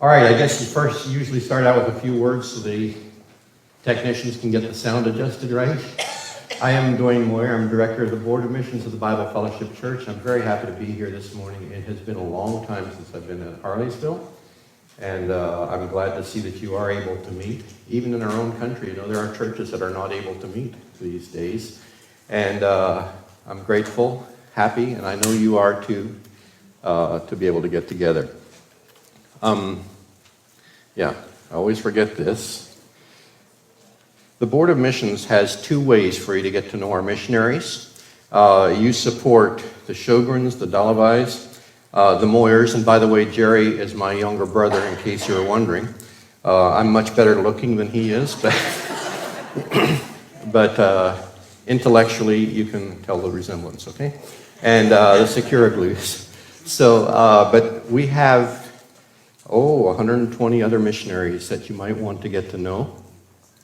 All right, I guess you first usually start out with a few words so the technicians can get the sound adjusted right. I am Dwayne Moyer. I'm director of the Board of Missions of the Bible Fellowship Church. I'm very happy to be here this morning. It has been a long time since I've been at Harleysville, and I'm glad to see that you are able to meet, even in our own country. You know, there are churches that are not able to meet these days, and I'm grateful, happy, and I know you are too, to be able to get together. I always forget this. The Board of Missions has two ways for you to get to know our missionaries. You support the Sjogrens, the Dalavais, the Moyers, and by the way, Jerry is my younger brother, in case you were wondering. I'm much better looking than he is, but intellectually you can tell the resemblance, okay? And the Securaglues. So, but we have 120 other missionaries that you might want to get to know.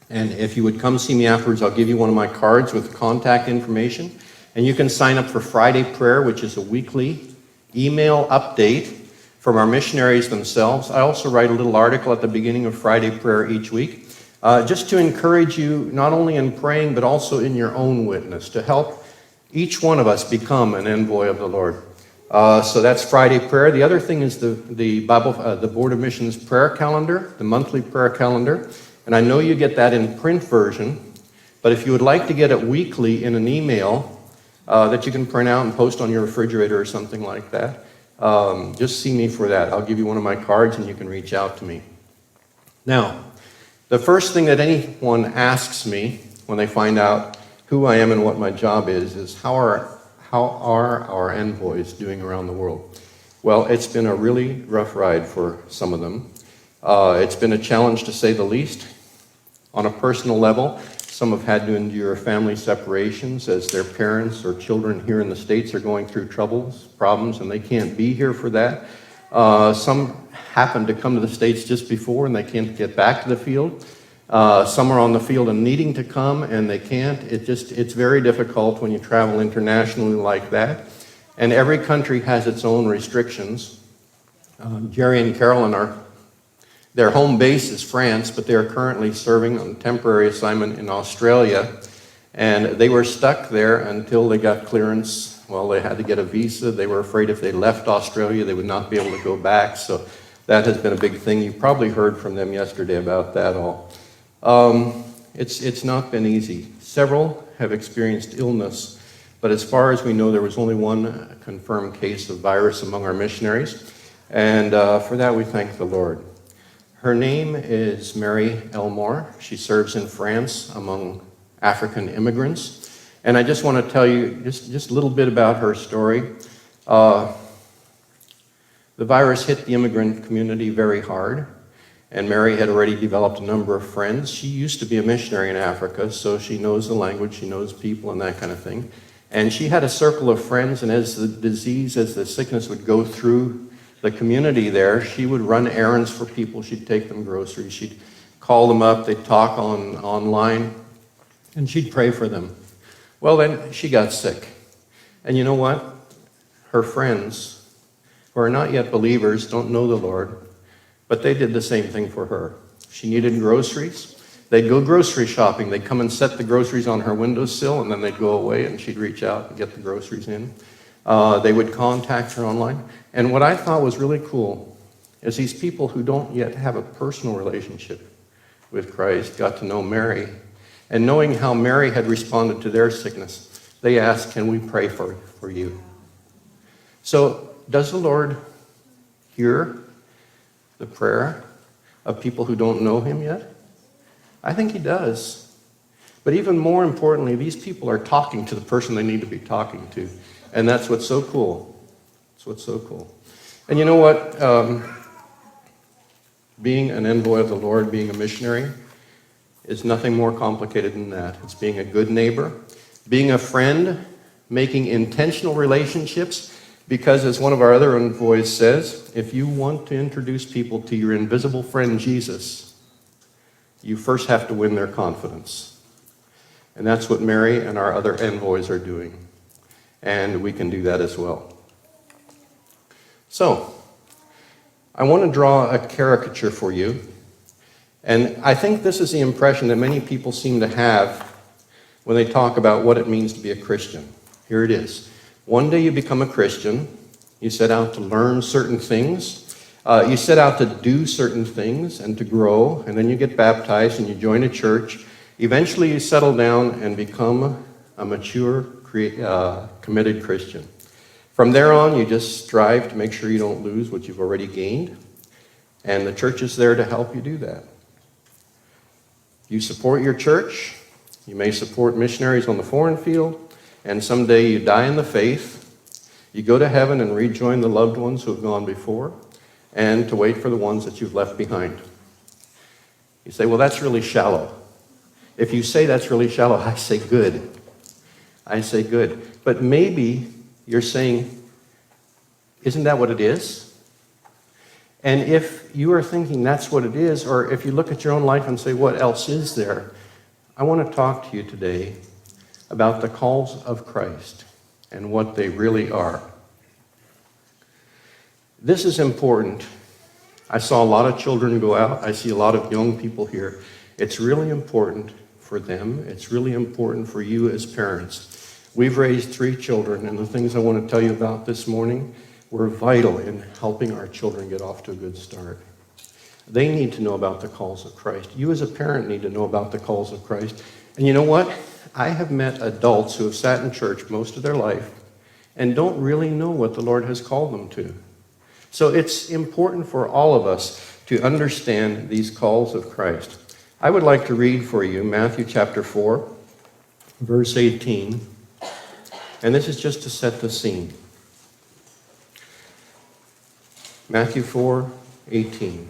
And if you would come see me afterwards, I'll give you one of my cards with contact information. And you can sign up for Friday Prayer, which is a weekly email update from our missionaries themselves. I also write a little article at the beginning of Friday Prayer each week, just to encourage you not only in praying, but also in your own witness, to help each one of us become an envoy of the Lord. So that's Friday Prayer. The other thing is the Board of Missions prayer calendar, the monthly prayer calendar. And I know you get that in print version, but if you would like to get it weekly in an email that you can print out and post on your refrigerator or something like that, just see me for that. I'll give you one of my cards and you can reach out to me. Now, the first thing that anyone asks me when they find out who I am and what my job is how are our envoys doing around the world? Well, it's been a really rough ride for some of them. It's been a challenge to say the least. On a personal level, some have had to endure family separations as their parents or children here in the States are going through problems, and they can't be here for that. Some happen to come to the States just before and they can't get back to the field. Some are on the field and needing to come and they can't. It's very difficult when you travel internationally like that. And every country has its own restrictions. Jerry and Carolyn their home base is France, but they are currently serving on temporary assignment in Australia. And they were stuck there until they got clearance. Well, they had to get a visa. They were afraid if they left Australia, they would not be able to go back. So that has been a big thing. You probably heard from them yesterday about that all. It's not been easy. Several have experienced illness, but as far as we know, there was only one confirmed case of virus among our missionaries. And for that, we thank the Lord. Her name is Mary Elmore. She serves in France among African immigrants. And I just want to tell you just a little bit about her story. The virus hit the immigrant community very hard, and Mary had already developed a number of friends. She used to be a missionary in Africa, so she knows the language, she knows people and that kind of thing. And she had a circle of friends, and as the sickness would go through the community there, she would run errands for people. She'd take them groceries. She'd call them up. They'd talk online, and she'd pray for them. Well, then she got sick. And you know what? Her friends, who are not yet believers, don't know the Lord, but they did the same thing for her. She needed groceries. They'd go grocery shopping. They'd come and set the groceries on her windowsill, and then they'd go away, and she'd reach out and get the groceries in. They would contact her online. And what I thought was really cool is these people who don't yet have a personal relationship with Christ got to know Mary. And knowing how Mary had responded to their sickness, they asked, can we pray for you? So does the Lord hear the prayer of people who don't know him yet? I think he does. But even more importantly, these people are talking to the person they need to be talking to. And that's what's so cool. That's what's so cool. And you know what? Being an envoy of the Lord, being a missionary, is nothing more complicated than that. It's being a good neighbor, being a friend, making intentional relationships, because as one of our other envoys says, if you want to introduce people to your invisible friend Jesus, you first have to win their confidence. And that's what Mary and our other envoys are doing. And we can do that as well. So, I want to draw a caricature for you. And I think this is the impression that many people seem to have when they talk about what it means to be a Christian. Here it is. One day you become a Christian. You set out to learn certain things. You set out to do certain things and to grow. And then you get baptized and you join a church. Eventually you settle down and become a mature, committed Christian. From there on, you just strive to make sure you don't lose what you've already gained. And the church is there to help you do that. You support your church. You may support missionaries on the foreign field. And someday you die in the faith. You go to heaven and rejoin the loved ones who have gone before, and to wait for the ones that you've left behind. You say, well, that's really shallow. If you say that's really shallow, I say good. I say good. But maybe you're saying, isn't that what it is? And if you are thinking that's what it is, or if you look at your own life and say, what else is there? I want to talk to you today about the calls of Christ and what they really are. This is important. I saw a lot of children go out. I see a lot of young people here. It's really important for them. It's really important for you as parents. We've raised 3 children, and the things I want to tell you about this morning were vital in helping our children get off to a good start. They need to know about the calls of Christ. You as a parent need to know about the calls of Christ. And you know what? I have met adults who have sat in church most of their life and don't really know what the Lord has called them to. So it's important for all of us to understand these calls of Christ. I would like to read for you Matthew chapter 4, verse 18. And this is just to set the scene. Matthew 4:18.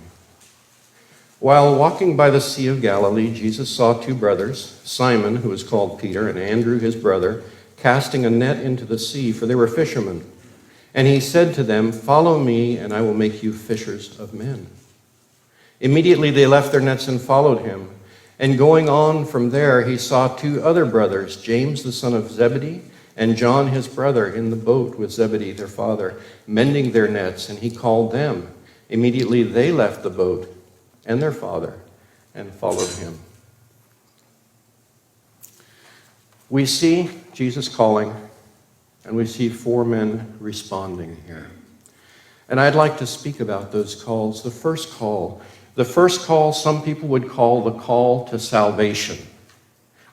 While walking by the Sea of Galilee, Jesus saw 2 brothers, Simon, who was called Peter, and Andrew his brother, casting a net into the sea, for they were fishermen. And he said to them, "Follow me, and I will make you fishers of men." Immediately they left their nets and followed him. And going on from there, he saw 2 other brothers, James the son of Zebedee, and John his brother, in the boat with Zebedee their father, mending their nets, and he called them. Immediately they left the boat and their father and followed him. We see Jesus calling, and we see 4 men responding here. And I'd like to speak about those calls. The first call, some people would call the call to salvation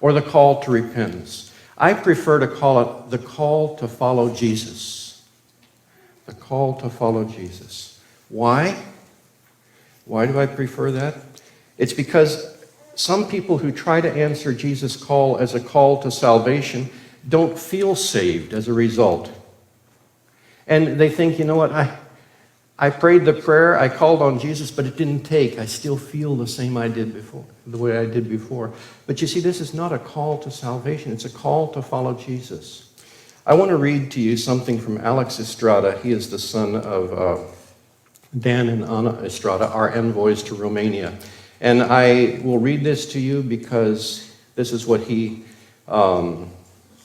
or the call to repentance. I prefer to call it the call to follow Jesus. The call to follow Jesus. Why? Why do I prefer that? It's because some people who try to answer Jesus' call as a call to salvation don't feel saved as a result. And they think, you know what, I prayed the prayer, I called on Jesus, but it didn't take. I still feel the way I did before. But you see, this is not a call to salvation. It's a call to follow Jesus. I want to read to you something from Alex Estrada. He is the son of Dan and Ana Estrada, our envoys to Romania. And I will read this to you because this is what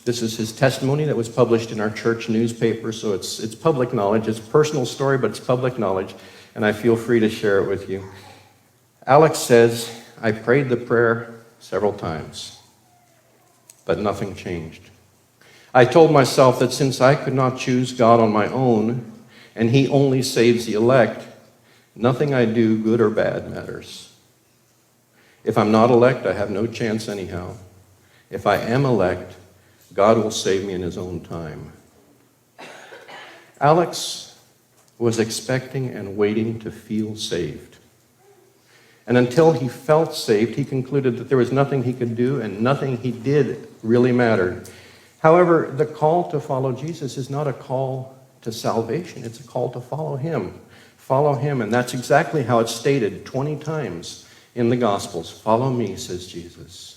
this is his testimony that was published in our church newspaper, so it's public knowledge. It's a personal story, but it's public knowledge, and I feel free to share it with you. Alex says, I prayed the prayer several times, but nothing changed. I told myself that since I could not choose God on my own, and he only saves the elect, nothing I do, good or bad, matters. If I'm not elect, I have no chance anyhow. If I am elect, God will save me in his own time. Alex was expecting and waiting to feel saved. And until he felt saved, he concluded that there was nothing he could do and nothing he did really mattered. However, the call to follow Jesus is not a call to salvation. It's a call to follow him. Follow him. And that's exactly how it's stated 20 times in the Gospels. Follow me, says Jesus.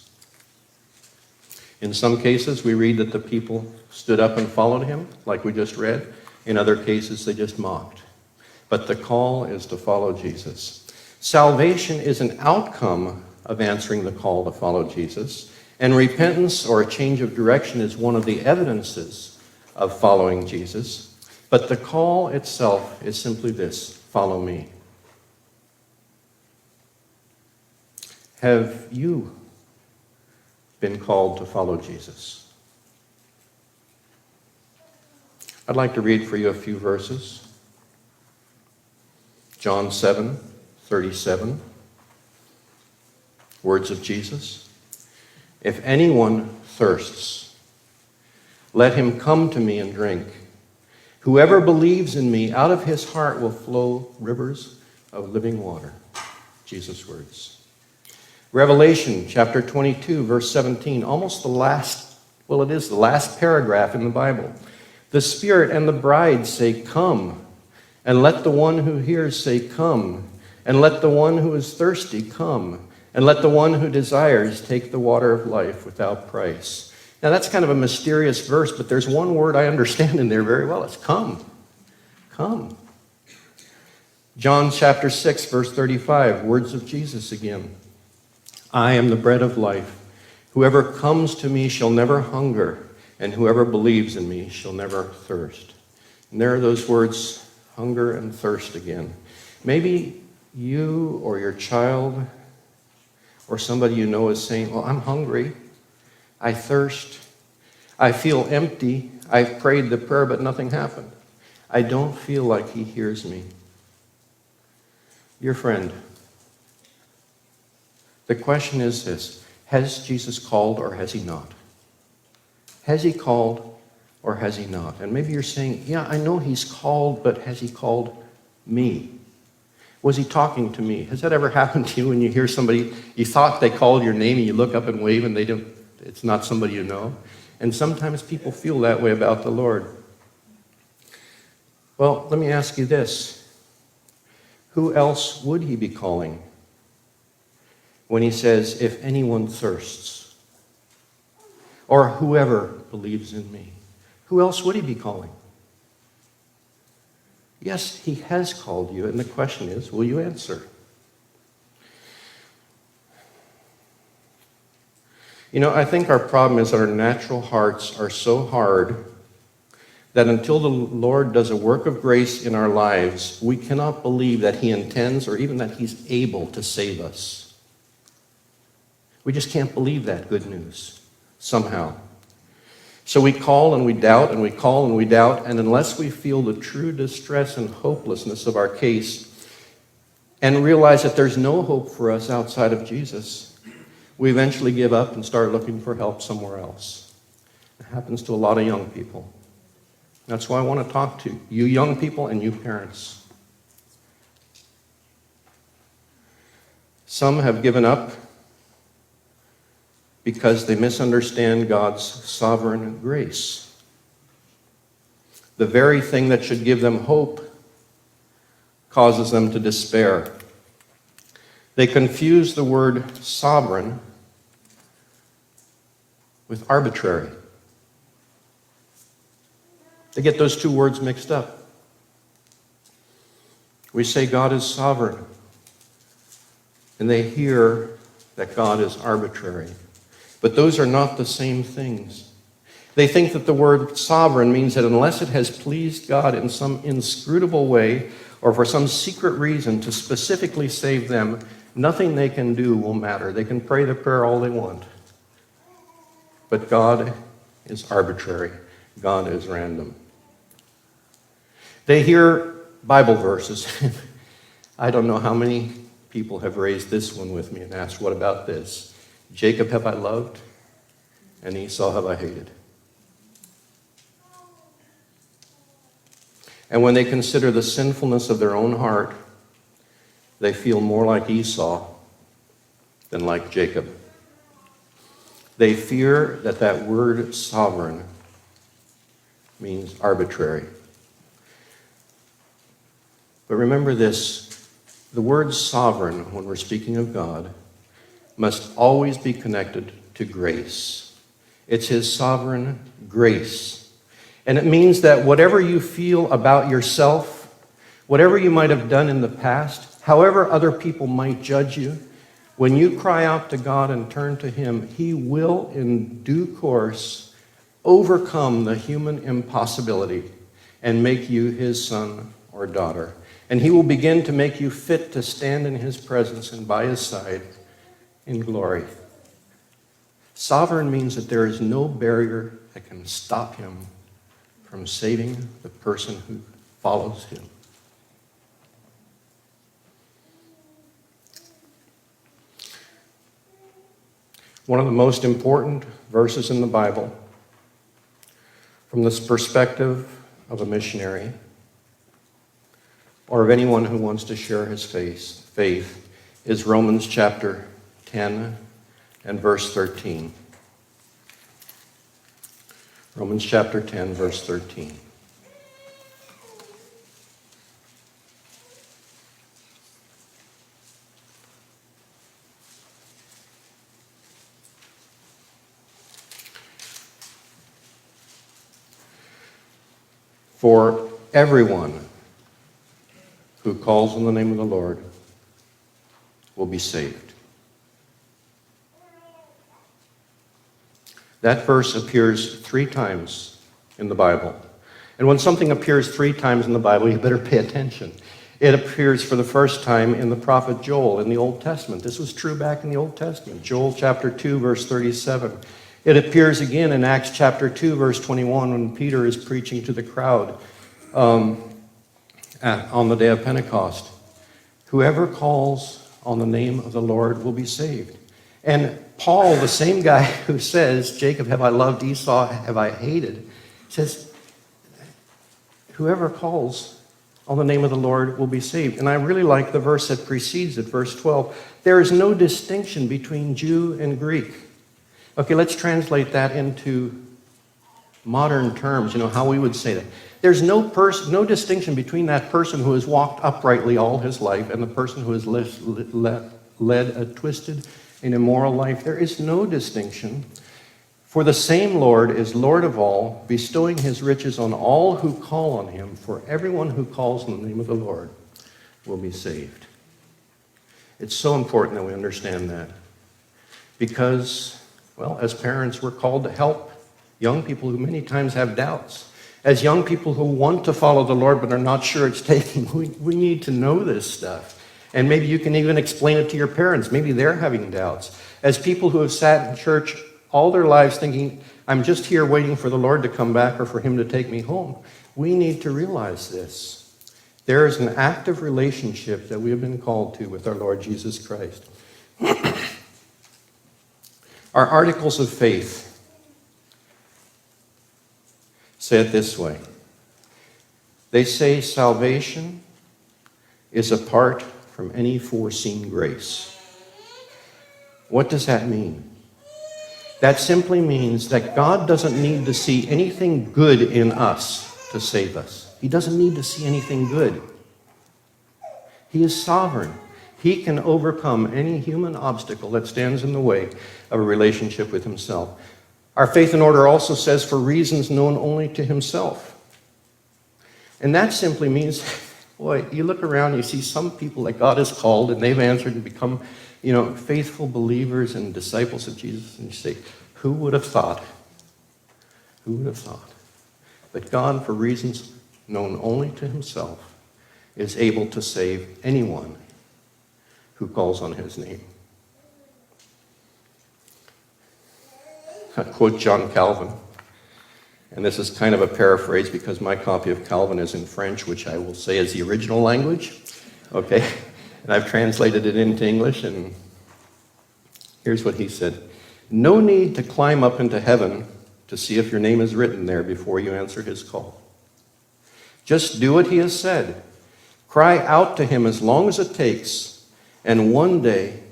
In some cases, we read that the people stood up and followed him, like we just read. In other cases, they just mocked. But the call is to follow Jesus. Salvation is an outcome of answering the call to follow Jesus. And repentance or a change of direction is one of the evidences of following Jesus. But the call itself is simply this: follow me. Have you been called to follow Jesus? I'd like to read for you a few verses. John 7:37. Words of Jesus. If anyone thirsts, let him come to me and drink. Whoever believes in me, out of his heart will flow rivers of living water. Jesus' words. Revelation chapter 22, verse 17, almost the last paragraph in the Bible. The Spirit and the bride say, "Come," and let the one who hears say, "Come," and let the one who is thirsty come, and let the one who desires take the water of life without price. Now that's kind of a mysterious verse, but there's one word I understand in there very well. It's come. Come. John chapter 6, verse 35, words of Jesus again. I am the bread of life. Whoever comes to me shall never hunger, and whoever believes in me shall never thirst. And there are those words, hunger and thirst again. Maybe you or your child or somebody you know is saying, well, I'm hungry. I thirst. I feel empty. I've prayed the prayer, but nothing happened. I don't feel like he hears me. Dear friend, the question is this: has Jesus called or has he not? Has he called or has he not? And maybe you're saying, yeah, I know he's called, but has he called me? Was he talking to me? Has that ever happened to you when you hear somebody, you thought they called your name and you look up and wave and it's not somebody you know? And sometimes people feel that way about the Lord. Well, let me ask you this. Who else would he be calling when he says, if anyone thirsts, or whoever believes in me? Who else would he be calling? Yes, he has called you, and the question is, will you answer? You know, I think our problem is that our natural hearts are so hard that until the Lord does a work of grace in our lives, we cannot believe that he intends or even that he's able to save us. We just can't believe that good news, somehow. So we call and we doubt, and we call and we doubt, and unless we feel the true distress and hopelessness of our case and realize that there's no hope for us outside of Jesus, we eventually give up and start looking for help somewhere else. It happens to a lot of young people. That's why I want to talk to you young people and you parents. Some have given up because they misunderstand God's sovereign grace. The very thing that should give them hope causes them to despair. They confuse the word sovereign with arbitrary. They get those two words mixed up. We say God is sovereign, and they hear that God is arbitrary. But those are not the same things. They think that the word sovereign means that unless it has pleased God in some inscrutable way or for some secret reason to specifically save them, nothing they can do will matter. They can pray the prayer all they want. But God is arbitrary. God is random. They hear Bible verses. I don't know how many people have raised this one with me and asked, what about this? Jacob have I loved, and Esau have I hated. And when they consider the sinfulness of their own heart, they feel more like Esau than like Jacob. They fear that that word sovereign means arbitrary. But remember this, the word sovereign, when we're speaking of God, must always be connected to grace. It's his sovereign grace. And it means that whatever you feel about yourself, whatever you might have done in the past, however other people might judge you, when you cry out to God and turn to him, he will, in due course, overcome the human impossibility and make you his son or daughter. And he will begin to make you fit to stand in his presence and by his side in glory. Sovereign means that there is no barrier that can stop him from saving the person who follows him. One of the most important verses in the Bible, from this perspective of a missionary or of anyone who wants to share his faith, is Romans chapter 10 and verse 13. Romans chapter 10, verse 13. For everyone who calls on the name of the Lord will be saved. That verse appears 3 times in the Bible. And when something appears 3 times in the Bible, you better pay attention. It appears for the first time in the prophet Joel in the Old Testament. This was true back in the Old Testament. Joel chapter 2, verse 37. It appears again in Acts chapter 2, verse 21, when Peter is preaching to the crowd on the day of Pentecost. Whoever calls on the name of the Lord will be saved. And Paul, the same guy who says, Jacob have I loved, Esau have I hated, says, whoever calls on the name of the Lord will be saved. And I really like the verse that precedes it, verse 12. There is no distinction between Jew and Greek. Okay, let's translate that into modern terms, how we would say that. There's no distinction between that person who has walked uprightly all his life and the person who has led a twisted and immoral life. There is no distinction. For the same Lord is Lord of all, bestowing his riches on all who call on him. For everyone who calls on the name of the Lord will be saved. It's so important that we understand that. Because, well, as parents, we're called to help young people who many times have doubts. As young people who want to follow the Lord but are not sure it's taking, we need to know this stuff. And maybe you can even explain it to your parents. Maybe they're having doubts. As people who have sat in church all their lives thinking, I'm just here waiting for the Lord to come back or for him to take me home, we need to realize this. There is an active relationship that we have been called to with our Lord Jesus Christ. Our articles of faith say it this way. They say salvation is apart from any foreseen grace. What does that mean? That simply means that God doesn't need to see anything good in us to save us. He doesn't need to see anything good. He is sovereign. He can overcome any human obstacle that stands in the way of a relationship with himself. Our faith and order also says for reasons known only to himself. And that simply means, boy, you look around, you see some people that God has called and they've answered and become, faithful believers and disciples of Jesus. And you say, who would have thought? Who would have thought? But God, for reasons known only to himself, is able to save anyone who calls on his name. I quote John Calvin, and this is kind of a paraphrase because my copy of Calvin is in French, which I will say is the original language, okay? And I've translated it into English, and here's what he said. No need to climb up into heaven to see if your name is written there before you answer his call. Just do what he has said. Cry out to him as long as it takes, and one day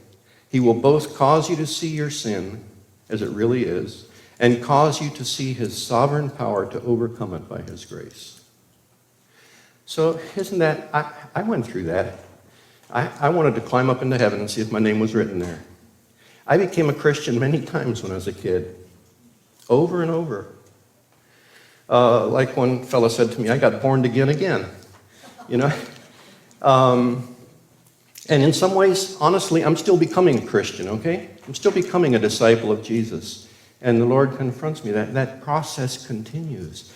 he will both cause you to see your sin as it really is, and cause you to see his sovereign power to overcome it by his grace. So isn't that, I went through that. I wanted to climb up into heaven and see if my name was written there. I became a Christian many times when I was a kid, over and over. Like one fellow said to me, I got born again, And in some ways, honestly, I'm still becoming a Christian, okay? I'm still becoming a disciple of Jesus. And the Lord confronts me. That process continues.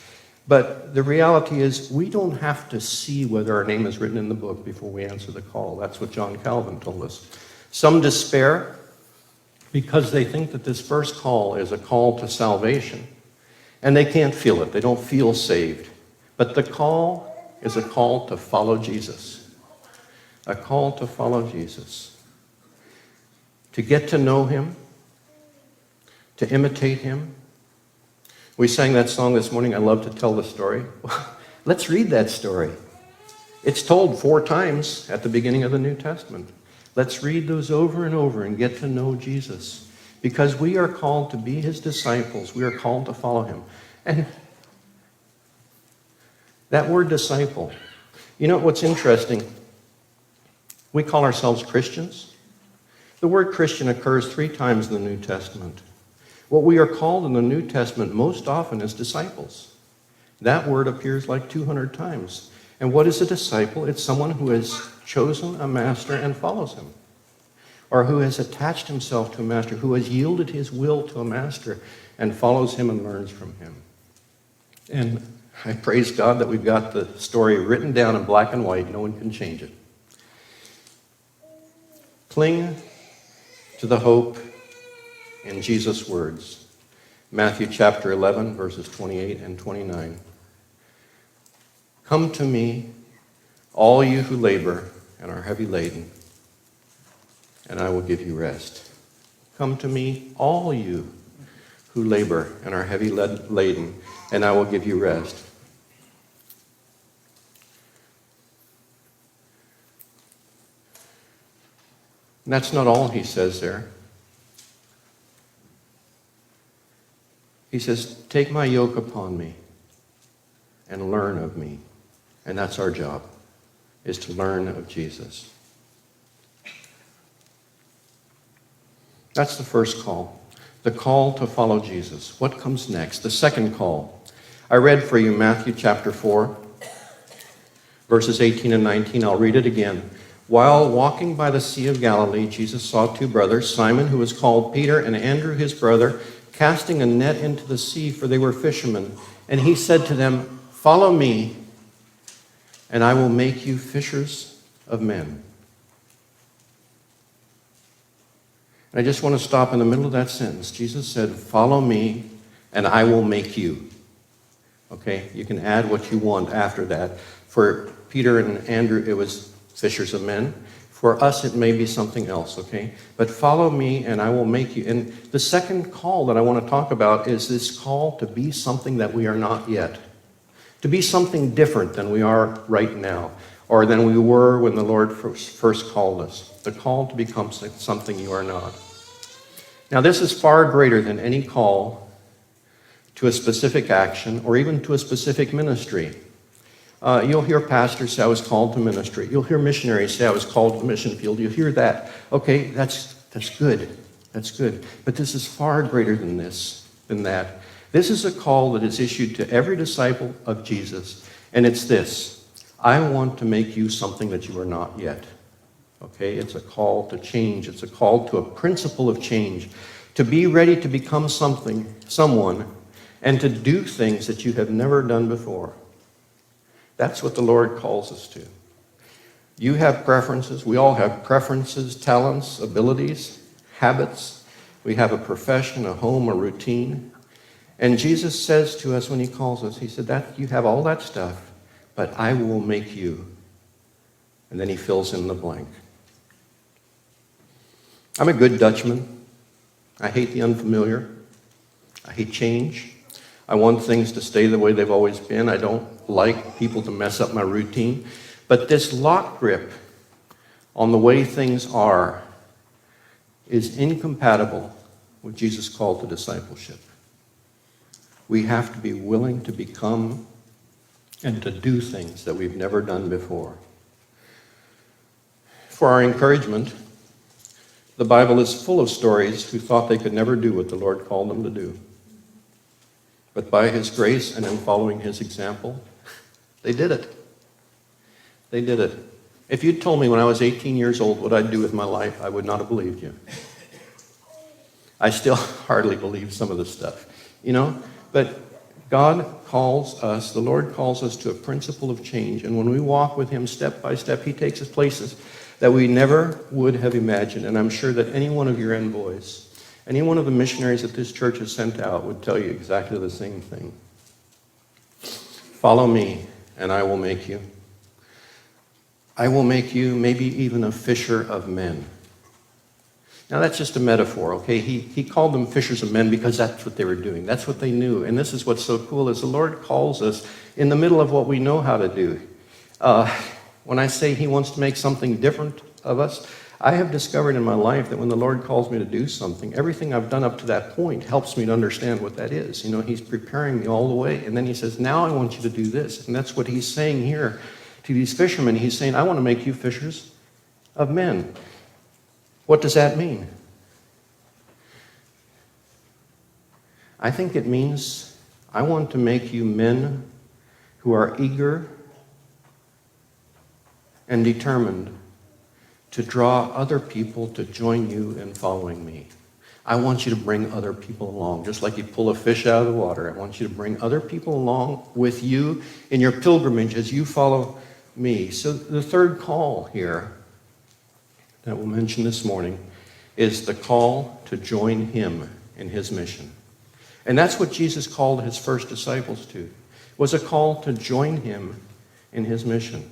But the reality is, we don't have to see whether our name is written in the book before we answer the call. That's what John Calvin told us. Some despair. because they think that this first call is a call to salvation. And they can't feel it. They don't feel saved. But the call is a call to follow Jesus. A call to follow Jesus. To get to know him. To imitate him. We sang that song this morning, I love to tell the story. Let's read that story. It's told 4 times at the beginning of the New Testament. Let's read those over and over and get to know Jesus. Because we are called to be his disciples. We are called to follow him. And that word disciple, you know what's interesting? We call ourselves Christians. The word Christian occurs 3 times in the New Testament. What we are called in the New Testament most often is disciples. That word appears like 200 times. And what is a disciple? It's someone who has chosen a master and follows him. Or who has attached himself to a master, who has yielded his will to a master and follows him and learns from him. And I praise God that we've got the story written down in black and white. No one can change it. Cling to the hope in Jesus' words. Matthew chapter 11, verses 28 and 29. Come to me, all you who labor and are heavy laden, and I will give you rest. Come to me, all you who labor and are heavy laden, and I will give you rest. And that's not all he says there. He says, take my yoke upon me and learn of me. And that's our job, is to learn of Jesus. That's the first call, the call to follow Jesus. What comes next? The second call. I read for you Matthew chapter 4, verses 18 and 19. I'll read it again. While walking by the Sea of Galilee, Jesus saw 2 brothers, Simon, who was called Peter, and Andrew, his brother, casting a net into the sea, for they were fishermen. And he said to them, follow me, and I will make you fishers of men. And I just want to stop in the middle of that sentence. Jesus said, follow me, and I will make you. Okay, you can add what you want after that. For Peter and Andrew, it was fishers of men. For us, it may be something else, okay? But follow me, and I will make you. And the second call that I want to talk about is this call to be something that we are not yet. To be something different than we are right now, or than we were when the Lord first called us. The call to become something you are not. Now, this is far greater than any call to a specific action or even to a specific ministry. You'll hear pastors say, I was called to ministry. You'll hear missionaries say, I was called to the mission field. You'll hear that. Okay, that's good. That's good. But this is far greater than that. This is a call that is issued to every disciple of Jesus, and it's this. I want to make you something that you are not yet. Okay, it's a call to change. It's a call to a principle of change. To be ready to become someone, and to do things that you have never done before. That's what the Lord calls us to. You have preferences. We all have preferences, talents, abilities, habits. We have a profession, a home, a routine. And Jesus says to us when he calls us, he said, that you have all that stuff, but I will make you. And then he fills in the blank. I'm a good Dutchman. I hate the unfamiliar. I hate change. I want things to stay the way they've always been. I don't like people to mess up my routine. But this lock grip on the way things are is incompatible with Jesus' call to discipleship. We have to be willing to become and to do things that we've never done before. For our encouragement, the Bible is full of stories who thought they could never do what the Lord called them to do. But by his grace and in following his example, they did it. They did it. If you'd told me when I was 18 years old what I'd do with my life, I would not have believed you. I still hardly believe some of the stuff, But God calls us, the Lord calls us to a principle of change. And when we walk with him step by step, he takes us places that we never would have imagined. And I'm sure that any one of your envoys Any one of the missionaries that this church has sent out would tell you exactly the same thing. Follow me, and I will make you. I will make you maybe even a fisher of men. Now that's just a metaphor, okay? He called them fishers of men because that's what they were doing. That's what they knew. And this is what's so cool is the Lord calls us in the middle of what we know how to do. When I say he wants to make something different of us, I have discovered in my life that when the Lord calls me to do something, everything I've done up to that point helps me to understand what that is. He's preparing me all the way. And then he says, now I want you to do this. And that's what he's saying here to these fishermen. He's saying, I want to make you fishers of men. What does that mean? I think it means I want to make you men who are eager and determined to draw other people to join you in following me. I want you to bring other people along, just like you pull a fish out of the water. I want you to bring other people along with you in your pilgrimage as you follow me. So the third call here that we'll mention this morning is the call to join him in his mission. And that's what Jesus called his first disciples to, was a call to join him in his mission.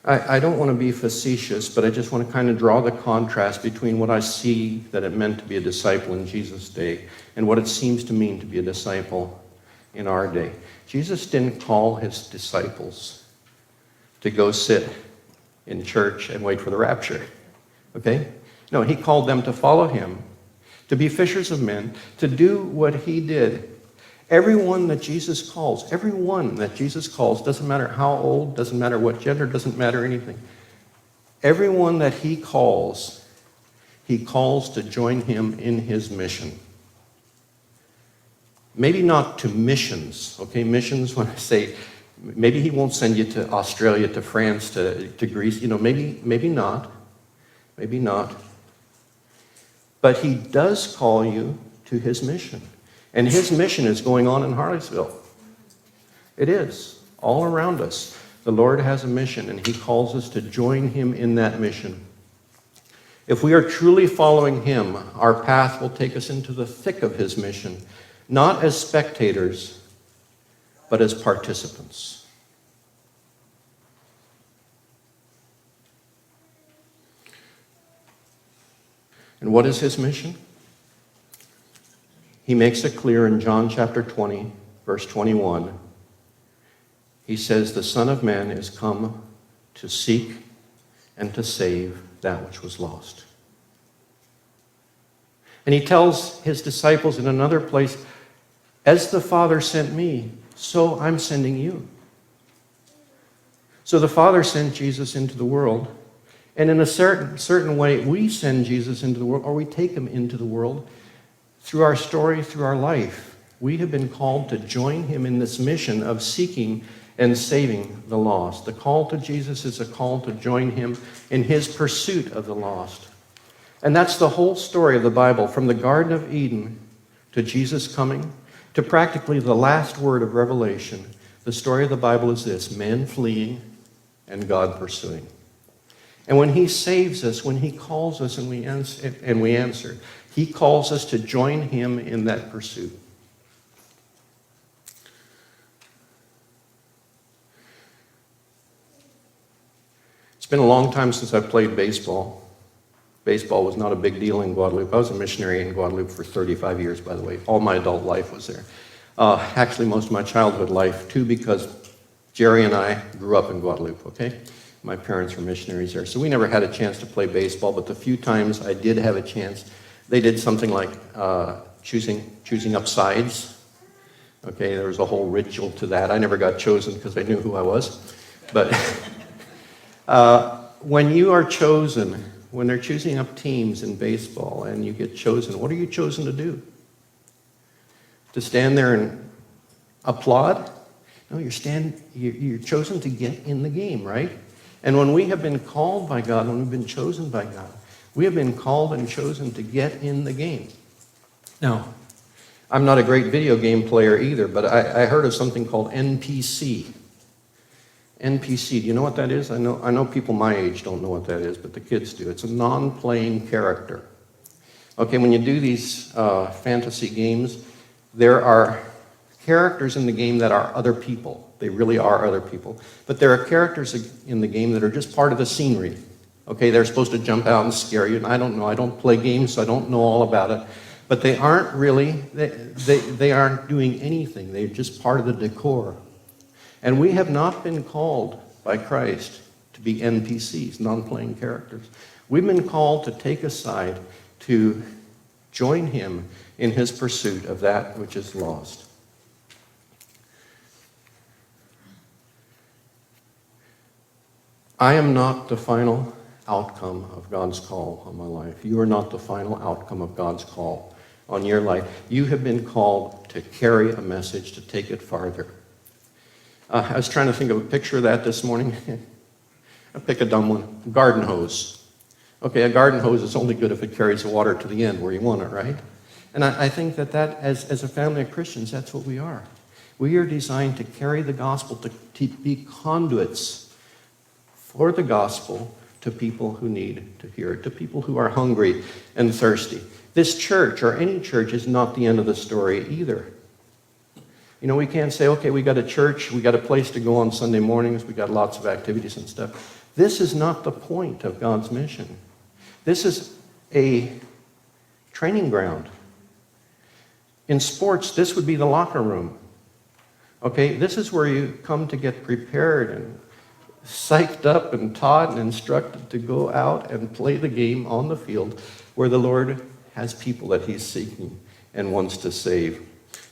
I don't want to be facetious, but I just want to kind of draw the contrast between what I see that it meant to be a disciple in Jesus' day and what it seems to mean to be a disciple in our day. Jesus didn't call his disciples to go sit in church and wait for the rapture, okay? No, he called them to follow him, to be fishers of men, to do what he did. Everyone that Jesus calls, doesn't matter how old, doesn't matter what gender, doesn't matter anything. Everyone that he calls to join him in his mission. Maybe not to missions, okay? Missions, when I say, maybe he won't send you to Australia, to France, to Greece, maybe not. But he does call you to his mission. And his mission is going on in Harleysville. It is, all around us. The Lord has a mission, and he calls us to join him in that mission. If we are truly following him, our path will take us into the thick of his mission, not as spectators, but as participants. And what is his mission? He makes it clear in John chapter 20, verse 21. He says, the Son of Man is come to seek and to save that which was lost. And he tells his disciples in another place, as the Father sent me, so I'm sending you. So the Father sent Jesus into the world, and in a certain way, we send Jesus into the world, or we take him into the world. Through our story, through our life, we have been called to join him in this mission of seeking and saving the lost. The call to Jesus is a call to join him in his pursuit of the lost. And that's the whole story of the Bible, from the Garden of Eden to Jesus coming, to practically the last word of Revelation. The story of the Bible is this: men fleeing and God pursuing. And when he saves us, when he calls us and we answer, he calls us to join him in that pursuit. It's been a long time since I played baseball. Baseball was not a big deal in Guadalupe. I was a missionary in Guadalupe for 35 years, by the way. All my adult life was there. Actually, most of my childhood life, too, because Jerry and I grew up in Guadalupe, okay? My parents were missionaries there. So we never had a chance to play baseball, but the few times I did have a chance, they did something like choosing up sides. Okay, there was a whole ritual to that. I never got chosen because I knew who I was. But when you are chosen, when they're choosing up teams in baseball and you get chosen, what are you chosen to do? To stand there and applaud? No, you're chosen to get in the game, right? And when we have been called by God, when we've been chosen by God, we have been called and chosen to get in the game. Now, I'm not a great video game player either, but I heard of something called NPC. NPC, do you know what that is? I know people my age don't know what that is, but the kids do. It's a non-playing character. Okay, when you do these fantasy games, there are characters in the game that are other people. They really are other people. But there are characters in the game that are just part of the scenery. Okay, they're supposed to jump out and scare you. And I don't know. I don't play games, so I don't know all about it. But they aren't really, they aren't doing anything. They're just part of the decor. And we have not been called by Christ to be NPCs, non-playing characters. We've been called to take a side, to join him in his pursuit of that which is lost. I am not the final outcome of God's call on my life. You are not the final outcome of God's call on your life. You have been called to carry a message, to take it farther. I was trying to think of a picture of that this morning. I'll pick a dumb one. A garden hose. Okay, a garden hose is only good if it carries the water to the end where you want it, right? And I think that as a family of Christians, that's what we are. We are designed to carry the gospel, to be conduits for the gospel to people who need to hear it, to people who are hungry and thirsty. This church, or any church, is not the end of the story either. You know, we can't say, okay, we got a church, we got a place to go on Sunday mornings, we got lots of activities and stuff. This is not the point of God's mission. This is a training ground. In sports, this would be the locker room. Okay, this is where you come to get prepared and psyched up and taught and instructed to go out and play the game on the field where the Lord has people that he's seeking and wants to save.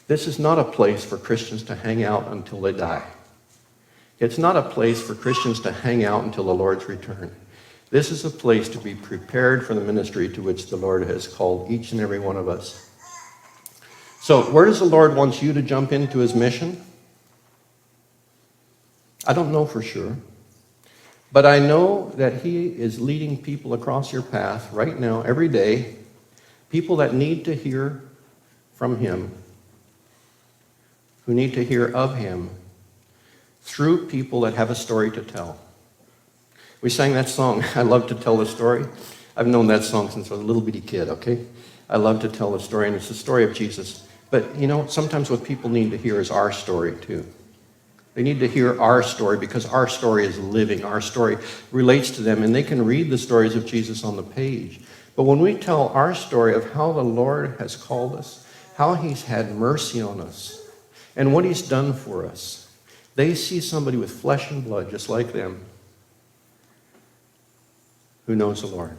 This is not a place for Christians to hang out until they die. It's not a place for Christians to hang out until the Lord's return. This is a place to be prepared for the ministry to which the Lord has called each and every one of us. So, where does the Lord want you to jump into his mission? I don't know for sure. But I know that he is leading people across your path right now, every day, people that need to hear from him, who need to hear of him, through people that have a story to tell. We sang that song, I Love to Tell the Story. I've known that song since I was a little bitty kid, okay? I love to tell the story, and it's the story of Jesus. But, you know, sometimes what people need to hear is our story, too. They need to hear our story because our story is living. Our story relates to them, and they can read the stories of Jesus on the page. But when we tell our story of how the Lord has called us, how he's had mercy on us, and what he's done for us, they see somebody with flesh and blood, just like them, who knows the Lord.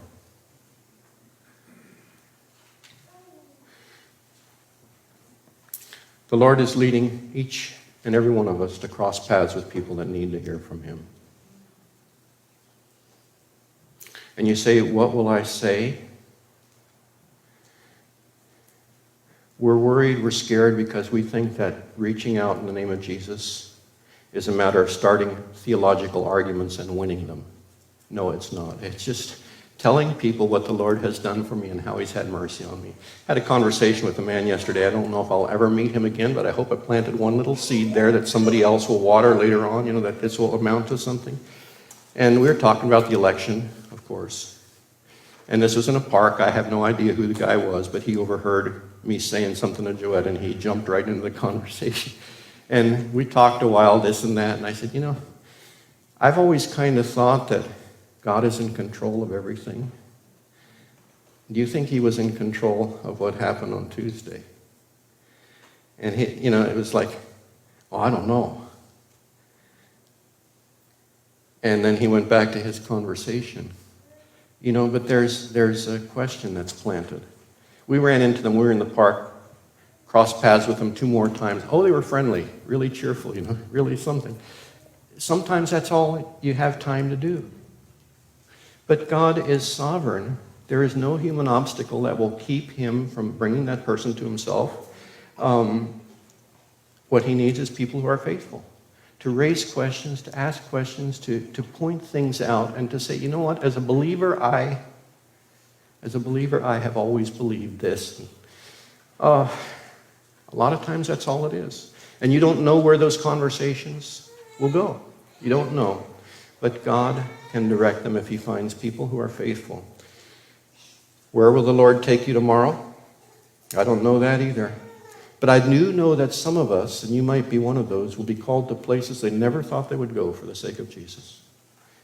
The Lord is leading each and every one of us to cross paths with people that need to hear from him. And you say, what will I say? We're worried, we're scared because we think that reaching out in the name of Jesus is a matter of starting theological arguments and winning them. No, it's not. It's just telling people what the Lord has done for me and how he's had mercy on me. I had a conversation with a man yesterday. I don't know if I'll ever meet him again, but I hope I planted one little seed there that somebody else will water later on, you know, that this will amount to something. And we were talking about the election, of course. And this was in a park. I have no idea who the guy was, but he overheard me saying something to Joette, and he jumped right into the conversation. And we talked a while, this and that, and I said, you know, I've always kind of thought that God is in control of everything. Do you think he was in control of what happened on Tuesday? And he, you know, it was like, oh, I don't know. And then he went back to his conversation. You know, but there's a question that's planted. We ran into them. We were in the park, crossed paths with them 2 more times. Oh, they were friendly, really cheerful, you know, really something. Sometimes that's all you have time to do. But God is sovereign. There is no human obstacle that will keep him from bringing that person to himself. What he needs is people who are faithful, to raise questions, to ask questions, to point things out, and to say, you know what, as a believer, I have always believed this. A lot of times that's all it is. And you don't know where those conversations will go. You don't know. But God can direct them if he finds people who are faithful. Where will the Lord take you tomorrow? I don't know that either. But I do know that some of us, and you might be one of those, will be called to places they never thought they would go for the sake of Jesus.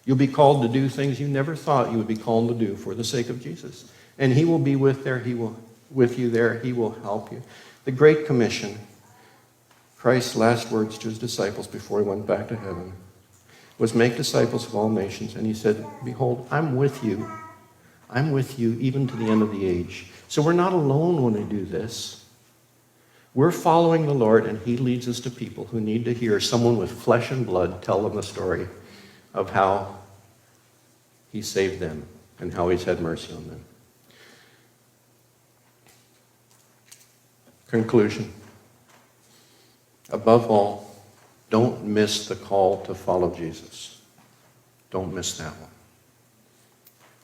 You'll be called to do things you never thought you would be called to do for the sake of Jesus. And he will be with you there. He will help you. The Great Commission, Christ's last words to his disciples before he went back to heaven, was make disciples of all nations. And he said, behold, I'm with you. I'm with you even to the end of the age. So we're not alone when we do this. We're following the Lord, and he leads us to people who need to hear someone with flesh and blood tell them the story of how he saved them and how he's had mercy on them. Conclusion. Above all, don't miss the call to follow Jesus. Don't miss that one.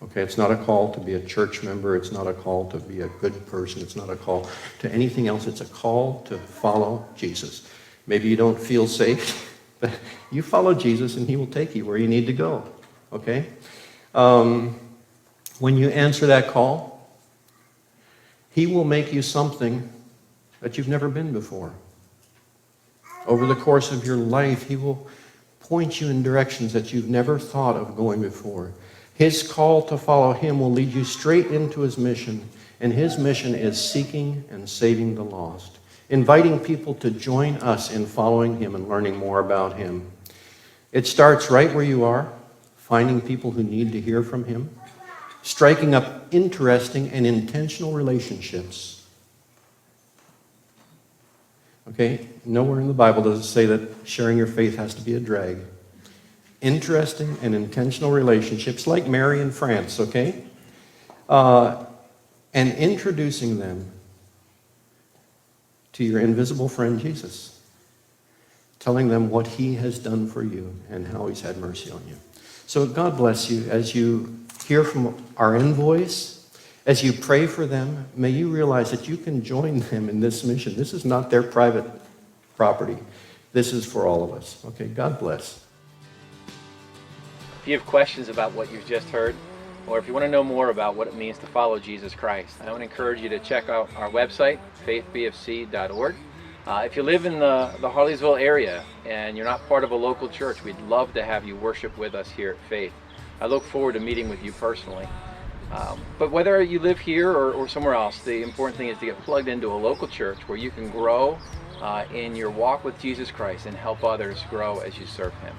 Okay, it's not a call to be a church member. It's not a call to be a good person. It's not a call to anything else. It's a call to follow Jesus. Maybe you don't feel safe, but you follow Jesus and he will take you where you need to go. Okay? When you answer that call, he will make you something that you've never been before. Over the course of your life, he will point you in directions that you've never thought of going before. His call to follow him will lead you straight into his mission, and his mission is seeking and saving the lost, inviting people to join us in following him and learning more about him. It starts right where you are, finding people who need to hear from him, striking up interesting and intentional relationships. Okay, nowhere in the Bible does it say that sharing your faith has to be a drag. Interesting and intentional relationships, like Mary in France, okay? And introducing them to your invisible friend Jesus. Telling them what he has done for you and how he's had mercy on you. So God bless you as you hear from our envoys. As you pray for them, may you realize that you can join them in this mission. This is not their private property. This is for all of us. Okay, God bless. If you have questions about what you've just heard, or if you want to know more about what it means to follow Jesus Christ, I want to encourage you to check out our website, faithbfc.org. If you live in the Harleysville area and you're not part of a local church, we'd love to have you worship with us here at Faith. I look forward to meeting with you personally. But whether you live here or somewhere else, the important thing is to get plugged into a local church where you can grow in your walk with Jesus Christ and help others grow as you serve him.